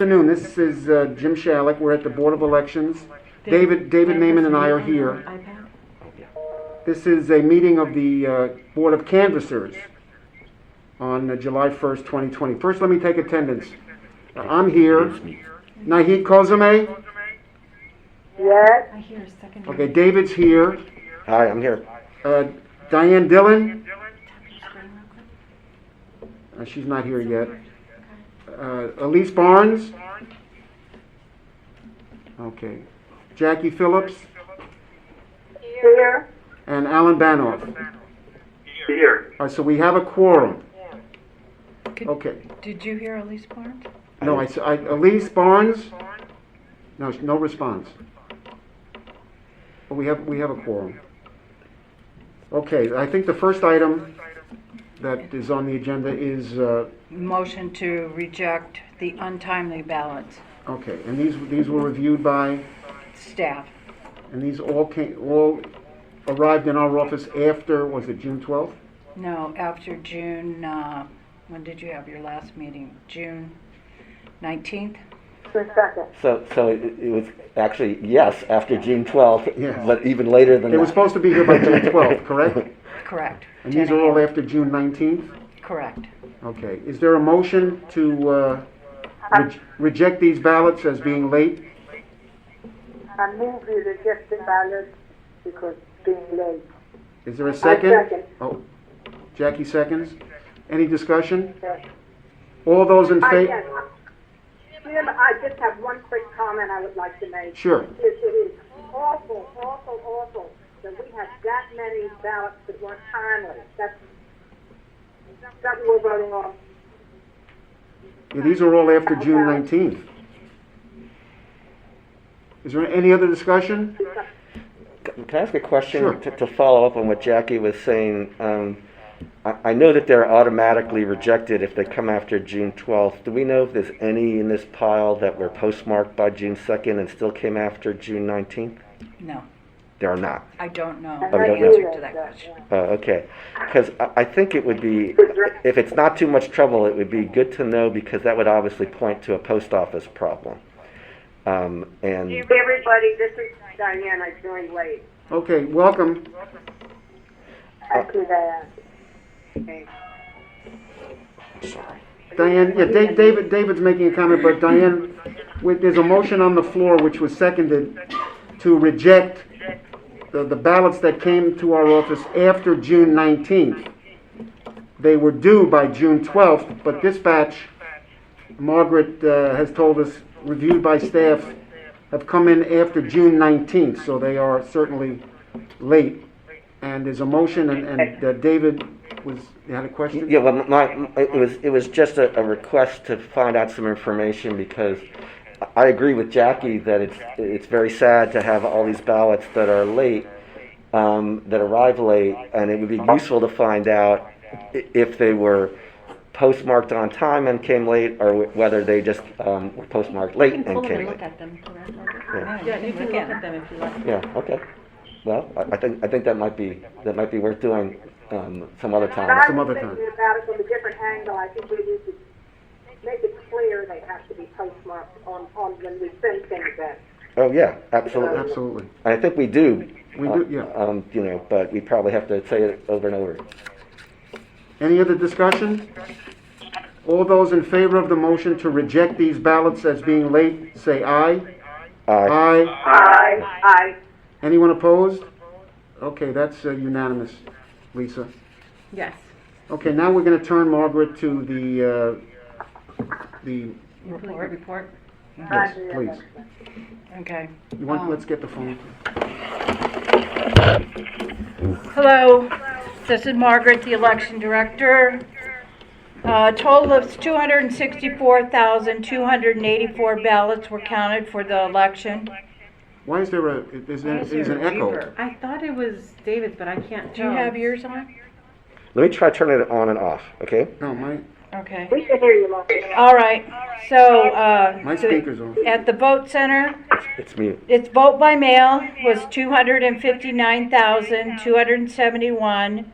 Afternoon, this is Jim Shalik. We're at the Board of Elections. David Naiman and I are here. This is a meeting of the Board of Canvassers on July 1st, 2020. First, let me take attendance. I'm here. Nahid Kozame? Yes. I hear a second. Okay, David's here. Hi, I'm here. Diane Dillon? She's not here yet. Elise Barnes? Okay. Jackie Phillips? Here. And Alan Banoff? Here. All right, so we have a quorum. Okay. Did you hear Elise Barnes? No, Elise Barnes? No response. But we have a quorum. Okay, I think the first item that is on the agenda is, Motion to reject the untimely ballots. okay, and these were reviewed by, Staff. and these all arrived in our office after, was it June 12th? No, after June, when did you have your last meeting? June 19th? The second. So it was actually, yes, after June 12th, Yes. but even later than They were that. supposed to be here by June 12th, correct? Correct. And these 10 are all a.m. after June 19th? Correct. Okay, is there a motion to reject these ballots as being late? I move you to reject the ballot because it's being late. Is there a second? second. Oh, Jackie seconds. Any discussion? Yes. All those in I favor? can. Jim, I just have one quick comment I would like to make. Sure. It is awful that we have that many ballots that weren't timely. That's what we're voting on. Yeah, these are all after June 19th. Is there any other discussion? Can I ask a question Sure. to follow up on what Jackie was saying? I know that they're automatically rejected if they come after June 12th. Do we know if there's any in this pile that were postmarked by June 2nd and still came after June 19th? No, There are not. I don't know we the don't know. answer to that question. Okay, because I think it would be, if it's not too much trouble, it would be good to know because that would obviously point to a post office problem. And Everybody, this is Diane. I joined late. Okay, welcome. I see that. Diane, yeah, David's making a comment, but Diane, there's a motion on the floor which was seconded to reject the ballots that came to our office after June 19th. They were due by June 12th, but this batch, Margaret has told us, reviewed by staff, have come in after June 19th, so they are certainly late. And there's a motion, and David you had a question? yeah, well, it was just a request to find out some information because I agree with Jackie that it's very sad to have all these ballots that are late, that arrive late, and it would be useful to find out if they were postmarked on time and came late, or whether they just were postmarked late and came late. Look at them, correct? Yeah. Yeah, you can look at them if you like. Yeah. Okay. Well, I think that might be worth doing some other time. Some other time. I was thinking about it from a different angle. I think we need to make it clear they have to be postmarked on when we send things in. Oh yeah, absolutely. Absolutely. I think we do. We do, yeah. But we probably have to say it over and over. Any other discussion? All those in favor of the motion to reject these ballots as being late, say aye. Aye. Aye. Anyone opposed? Okay, that's unanimous, Lisa. Yes. Okay, now we're going to turn, Margaret, to the Report. yes, please. Okay. Let's get the phone. Hello, this is Margaret, the election director. Total of 264,284 ballots were counted for the election. Why is there an echo? I thought it was David, but I can't Do tell. you have yours on? Let me try turning it on and off. Okay. No, my Okay. We can hear you, Margaret. All right. So, speaker's on. at the vote center, It's mute. its vote by mail was 259,271.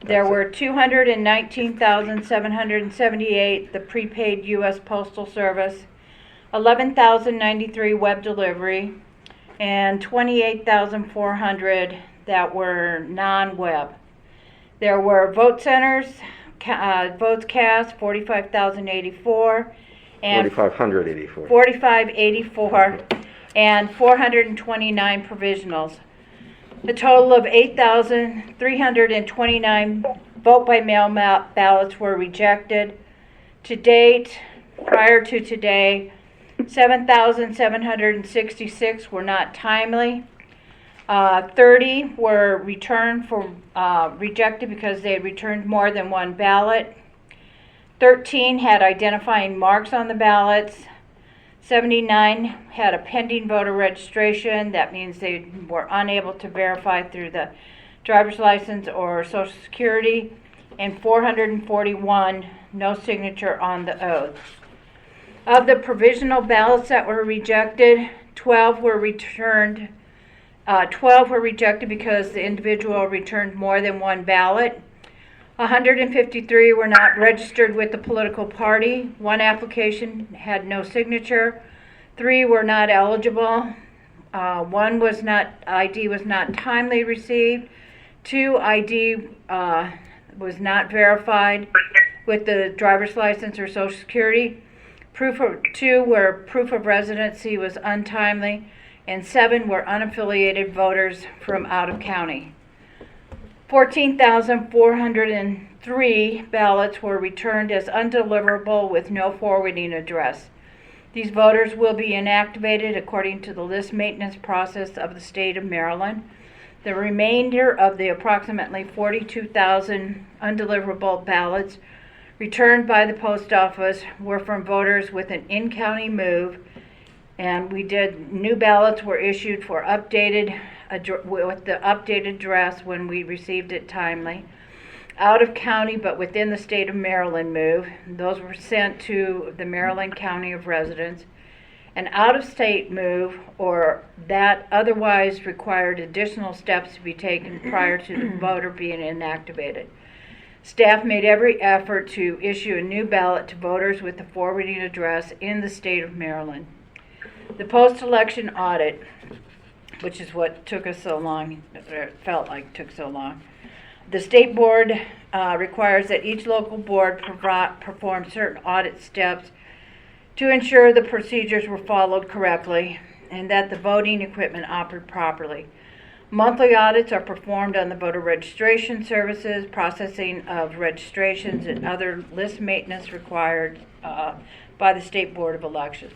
There were 219,778, the prepaid U.S. Postal Service. 11,093 web delivery, and 28,400 that were non-web. There were vote centers, votes cast, 45,084, and 4,584. 4584, and 429 provisionals. A total of 8,329 vote by mail ballots were rejected. To date, prior to today, 7,766 were not timely. 30 were returned for rejected because they had returned more than one ballot. 13 had identifying marks on the ballots. 79 had a pending voter registration. That means they were unable to verify through the driver's license or Social Security. And 441 no signature on the oath. Of the provisional ballots that were rejected, 12 were returned. 12 were rejected because the individual returned more than one ballot. 153 were not registered with the political party. One application had no signature. 3 were not eligible. One was not, ID was not timely received. 2, ID was not verified with the driver's license or Social Security. 2 were proof of residency was untimely, and 7 were unaffiliated voters from out of county. 14,403 ballots were returned as undeliverable with no forwarding address. These voters will be inactivated according to the list maintenance process of the state of Maryland. The remainder of the approximately 42,000 undeliverable ballots returned by the post office were from voters with an in-county move, and new ballots were issued for updated with the updated address when we received it timely. Out of county but within the state of Maryland move, those were sent to the Maryland County of Residence. An out-of-state move or that otherwise required additional steps to be taken prior to the voter being inactivated. Staff made every effort to issue a new ballot to voters with the forwarding address in the state of Maryland. The post-election audit, which is what took us so long, or it felt like took so long. The state board requires that each local board perform certain audit steps to ensure the procedures were followed correctly and that the voting equipment operated properly. Monthly audits are performed on the voter registration services, processing of registrations, and other list maintenance required by the State Board of Elections.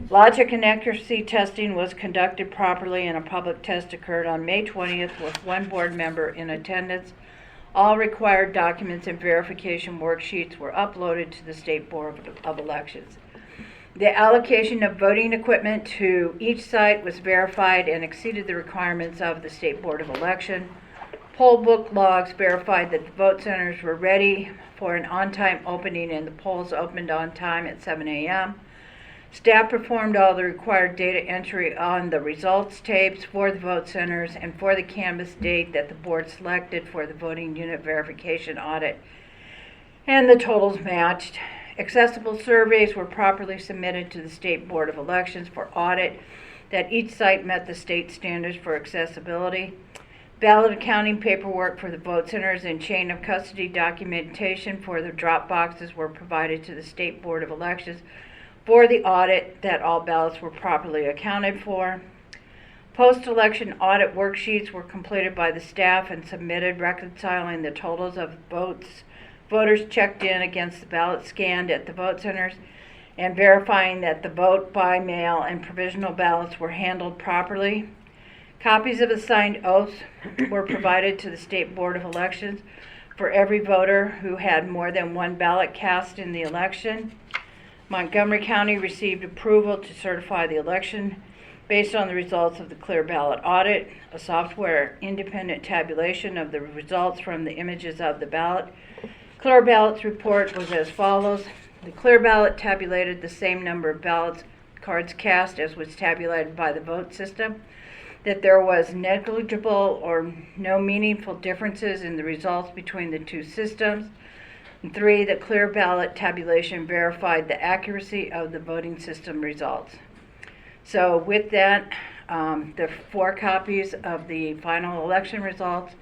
Logic and accuracy testing was conducted properly, and a public test occurred on May 20th with one board member in attendance. All required documents and verification worksheets were uploaded to the State Board of Elections. The allocation of voting equipment to each site was verified and exceeded the requirements of the State Board of Election. Poll book logs verified that the vote centers were ready for an on-time opening, and the polls opened on time at 7 a.m. Staff performed all the required data entry on the results tapes for the vote centers and for the canvass date that the board selected for the voting unit verification audit, and the totals matched. Accessible surveys were properly submitted to the State Board of Elections for audit, that each site met the state standards for accessibility. Ballot accounting paperwork for the vote centers and chain of custody documentation for the drop boxes were provided to the State Board of Elections for the audit, that all ballots were properly accounted for. Post-election audit worksheets were completed by the staff and submitted, reconciling the totals of voters checked in against the ballot scanned at the vote centers and verifying that the vote by mail and provisional ballots were handled properly. Copies of the signed oaths were provided to the State Board of Elections for every voter who had more than one ballot cast in the election. Montgomery County received approval to certify the election based on the results of the Clear Ballot audit, a software independent tabulation of the results from the images of the ballot. Clear Ballot's report was as follows. The Clear Ballot tabulated the same number of ballots cards cast as was tabulated by the vote system, that there was negligible or no meaningful differences in the results between the two systems. And 3, the clear ballot tabulation verified the accuracy of the voting system results. So with that, there are 4 copies of the final election results,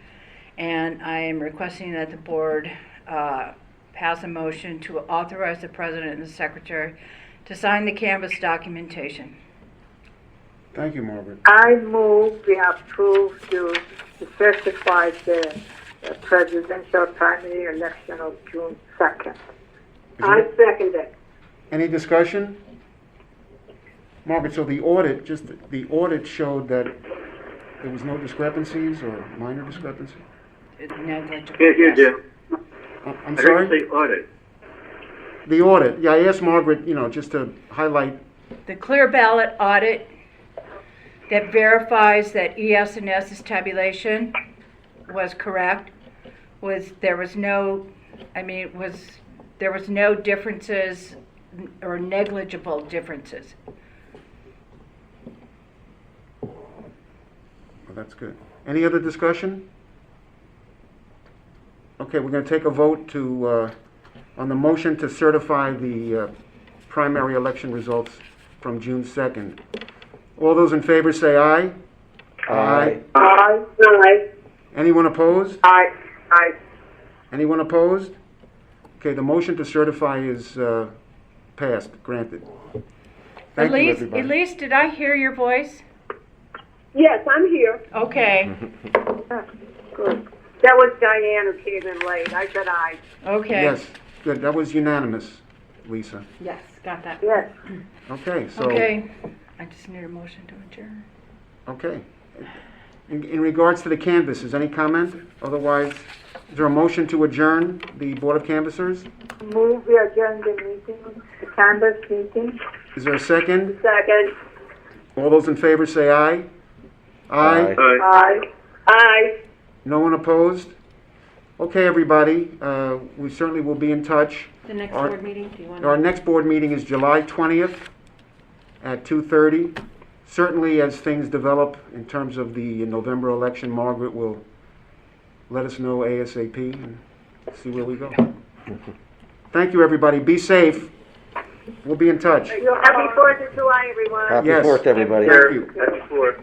and I am requesting that the board pass a motion to authorize the president and the secretary to sign the canvas documentation. Thank you, Margaret. I move we approve to certify the presidential primary election of June 2nd. I second it. Any discussion? Margaret, so the audit, the audit showed that there was no discrepancies or minor discrepancies? Negligible. Here, yes. Jim. I'm I heard sorry? you say audit. The audit, yeah, I asked Margaret, just to highlight, The clear ballot audit that verifies that ES&S's tabulation was correct there was no differences or negligible differences. well, that's good. Any other discussion? Okay, we're going to take a vote on the motion to certify the primary election results from June 2nd. All those in favor say aye. Aye. Aye. Aye. Anyone opposed? Aye. Aye. Anyone opposed? Okay, the motion to certify is passed, granted. Thank you, everybody. Elise, did I hear your voice? Yes, I'm here. Okay, Good. That was Diane who came in late. I said aye. okay. Yes, good, that was unanimous, Lisa. Yes, got that. Yes. Okay, so, Okay, I just need a motion to adjourn. okay. In regards to the canvassers, any comment? Otherwise, is there a motion to adjourn the Board of Canvassers? Move we adjourn the meeting, the canvas meeting. Is there a second? Second. All those in favor say aye. Aye. Aye. Aye. Aye. No one opposed? Okay, everybody, we certainly will be in touch. The next Our- board meeting, do you want Our to? next board meeting is July 20th at 2:30. Certainly, as things develop in terms of the November election, Margaret will let us know ASAP and see where we go. Thank you, everybody. Be safe. We'll be in touch. Happy 4th of July, everyone. Happy Yes. 4th, everybody. Thank you. That's for.